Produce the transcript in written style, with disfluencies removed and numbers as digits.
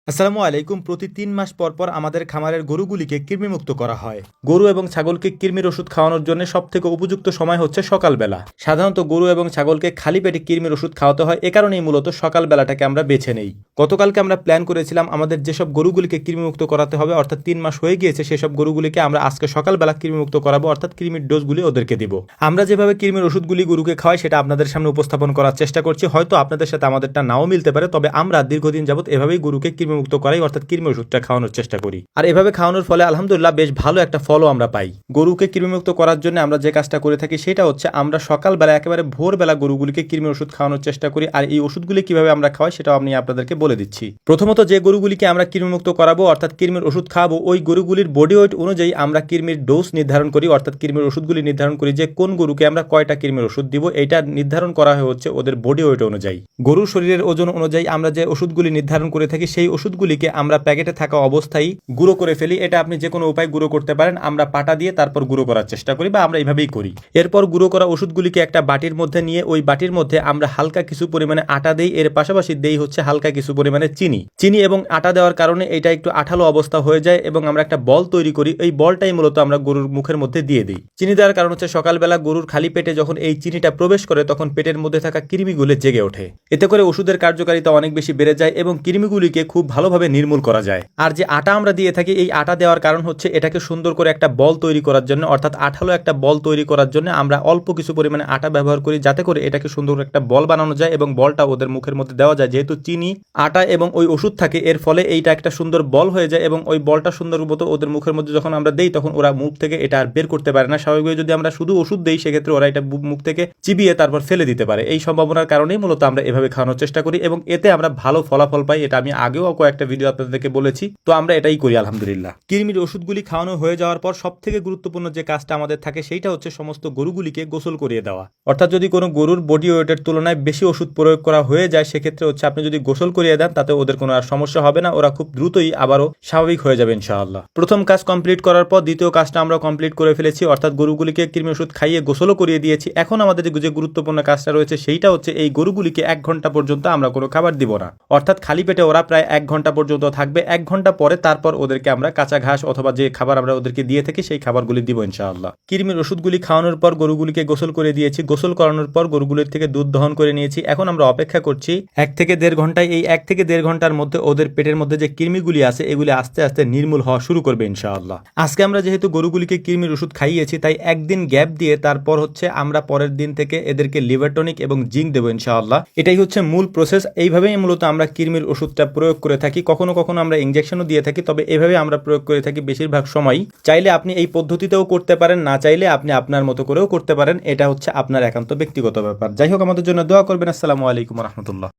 আসসালামু আলাইকুম। প্রতি ৩ মাস পর পর আমাদের খামারের গরুগুলিকে কৃমিমুক্ত করা হয়। গরু এবং ছাগলকে কৃমির ওষুধ খাওয়ানোর জন্য সবথেকে উপযুক্ত সময় হচ্ছে সকালবেলা। সাধারণত গরু এবং ছাগলকে খালি পেটে কৃমির ওষুধ খাওয়াতে হয়, এ কারণেই মূলত সকালবেলাটাকে আমরা বেছে নেই। গতকালকে আমরা প্ল্যান করেছিলাম আমাদের যেসব গরুগুলিকে কৃমিমুক্ত করাতে হবে, অর্থাৎ ৩ মাস হয়ে গিয়েছে, সেসব গরুগুলিকে আমরা আজকে সকালবেলা কৃমিমুক্ত করাবো, অর্থাৎ কৃমির ডোজগুলি ওদেরকে দিব। আমরা যেভাবে কৃমির ওষুধগুলি গরুকে খাওয়াই সেটা আপনাদের সামনে উপস্থাপন করার চেষ্টা করছি। হয়তো আপনাদের সাথে আমাদেরটা নাও মিলতে পারে, তবে আমরা দীর্ঘদিন যাবত এভাবেই গরুকে কৃমিমুক্ত করাই, অর্থাৎ কৃমির ওষুধটা খাওয়ানোর চেষ্টা করি। আর এভাবে খাওয়ানোর ফলে আলহামদুলিল্লাহ বেশ ভালো একটা ফলও আমরা পাই। গরুকে কৃমিমুক্ত করার জন্য আমরা যে কাজটা করে থাকি সেটা হচ্ছে আমরা সকালবেলা একেবারে ভোরবেলা গরুগুলিকে কৃমির ওষুধ খাওয়ানোর চেষ্টা করি। আর এই ওষুধগুলি কিভাবে আমরা খাওয়াই সেটাও আমি আপনাদেরকে বলে দিচ্ছি। প্রথমত যে গরুগুলিকে আমরা কৃমিমুক্ত করাবো, অর্থাৎ কৃমির ওষুধ খাওয়াবো, ওই গরুগুলির বডি ওয়েট অনুযায়ী আমরা কৃমির ডোজ নির্ধারণ করি, অর্থাৎ কৃমির ওষুধগুলি নির্ধারণ করি যে কোন গরুকে আমরা কয়টা কৃমির ওষুধ দিব। এটা নির্ধারণ করা হচ্ছে ওদের বডি ওয়েট অনুযায়ী। গরুর শরীরের ওজন অনুযায়ী আমরা যে ওষুধগুলি নির্ধারণ করে থাকি সেই ওষুধগুলিকে আমরা প্যাকেটে থাকা অবস্থায় গুঁড়ো করে ফেলি। এটা আপনি যে কোনো উপায় গুঁড়ো করতে পারেন। আমরা পাটা দিয়ে তারপর গুঁড়ো করার চেষ্টা করি, বা আমরা এইভাবেই করি। এরপর গুঁড়ো করা ওষুধগুলিকে একটা বাটির মধ্যে নিয়ে ওই বাটির মধ্যে আমরা হালকা কিছু পরিমাণে আটা দেই, এর পাশাপাশি দেই হচ্ছে হালকা কিছু পরিমাণে চিনি এবং আটা দেওয়ার কারণে এটা একটু আঠালো অবস্থা হয়ে যায় এবং আমরা একটা বল তৈরি করি। এই বলটাই মূলত আমরা গরুর মুখের মধ্যে দিয়ে দিই। চিনি দেওয়ার কারণ হচ্ছে সকালবেলা গরুর খালি পেটে যখন এই চিনিটা প্রবেশ করে তখন পেটের মধ্যে থাকা কৃমিগুলো জেগে ওঠে। এতে করে ওষুধের কার্যকারিতা অনেক বেশি বেড়ে যায় এবং কৃমিগুলিকে খুব ভালোভাবে নির্মূল করা যায়। আর যে আটা আমরা দিয়ে থাকি, এই আটা দেওয়ার কারণ হচ্ছে এটাকে সুন্দর করে একটা বল তৈরি করার জন্য, অর্থাৎ আঠালো একটা বল তৈরি করার জন্য আমরা অল্প কিছু পরিমাণে আটা ব্যবহার করি, যাতে করে এটাকে সুন্দর একটা বল বানানো যায় এবং বলটা ওদের মুখের মধ্যে দেওয়া যায়। যেহেতু চিনি, আটা এবং ওই ওষুধ থাকে, এর ফলে এইটা একটা সুন্দর বল হয়ে যায় এবং ওই বলটা সুন্দর মতো ওদের মুখের মধ্যে যখন আমরা দেই তখন ওরা মুখ থেকে এটা আর বের করতে পারে না। স্বাভাবিকভাবে যদি আমরা শুধু ওষুধ দেই সেক্ষেত্রে ওরা এটা মুখ থেকে চিবিয়ে তারপর ফেলে দিতে পারে। এই সম্ভাবনার কারণেই মূলত আমরা এভাবে খাওয়ানোর চেষ্টা করি এবং এতে আমরা ভালো ফলাফল পাই। এটা আমি আগেও কয়েকটা ভিডিও আপনাদেরকে বলেছি, তো আমরা এটাই করি আলহামদুলিল্লাহ। কৃমির ওষুধগুলি খাওয়ানো হয়ে যাওয়ার পর সবথেকে গুরুত্বপূর্ণ যে কাজটা আমাদের থাকে সেইটা হচ্ছে সমস্ত গরুগুলিকে গোসল করিয়ে দেওয়া। অর্থাৎ যদি কোনো গরুর বডি ওয়েটের তুলনায় বেশি ওষুধ প্রয়োগ করা হয়ে যায় সেক্ষেত্রে হচ্ছে আপনি যদি গোসল করিয়ে দেন তাতে ওদের কোনো আর সমস্যা হবে না, ওরা খুব দ্রুতই আবারও স্বাভাবিক হয়ে যাবে ইনশাআল্লাহ। প্রথম কাজ কমপ্লিট করার পর দ্বিতীয় কাজটা আমরা কমপ্লিট করে ফেলেছি, অর্থাৎ গরুগুলিকে কৃমি ওষুধ খাইয়ে গোসলও করিয়ে দিয়েছি। এখন আমাদের যে গুরুত্বপূর্ণ কাজটা রয়েছে সেইটা হচ্ছে এই গরুগুলিকে 1 ঘন্টা পর্যন্ত আমরা কোনো খাবার দিব না, অর্থাৎ খালি পেটে ওরা প্রায় 1 ঘন্টা পর্যন্ত থাকবে। 1 ঘন্টা পরে তারপর ওদেরকে আমরা কাঁচা ঘাস অথবা যে খাবার আমরা ওদেরকে দিয়ে থাকি সেই খাবারগুলি দিব ইনশাআল্লাহ। কৃমির ওষুধগুলি খাওয়ানোর পর গরুগুলিকে গোসল করে দিয়েছি। গোসল করানোর পর গরুগুলির থেকে দুধ দহন করে নিয়েছি। এখন আমরা অপেক্ষা করছি 1 থেকে 1.5 ঘন্টায়। এই 1 থেকে 1.5 ঘন্টার মধ্যে ওদের পেটের মধ্যে যে কৃমিগুলি আছে এগুলি আস্তে আস্তে নির্মূল হওয়া শুরু করবে ইনশাআল্লাহ। আজকে আমরা যেহেতু গরুগুলিকে কৃমির ওষুধ খাইয়েছি তাই একদিন গ্যাপ দিয়ে তারপর হচ্ছে আমরা পরের দিন থেকে এদেরকে লিভার টনিক এবং জিঙ্ক দেবো ইনশাআল্লাহ। এটাই হচ্ছে মূল প্রসেস। এইভাবেই মূলত আমরা কৃমির ওষুধটা প্রয়োগ করে থাকি। কখনো কখনো আমরা ইনজেকশনও দিয়ে থাকি, তবে এভাবে আমরা প্রয়োগ করে থাকি বেশিরভাগ সময়। চাইলে আপনি এই পদ্ধতিতেও করতে পারেন, না চাইলে আপনি আপনার মতো করেও করতে পারেন। এটা হচ্ছে আপনার একান্ত ব্যক্তিগত ব্যাপার। যাই হোক, আমাদের জন্য দোয়া করবেন। আসসালামু আলাইকুম ওয়া রাহমাতুল্লাহ।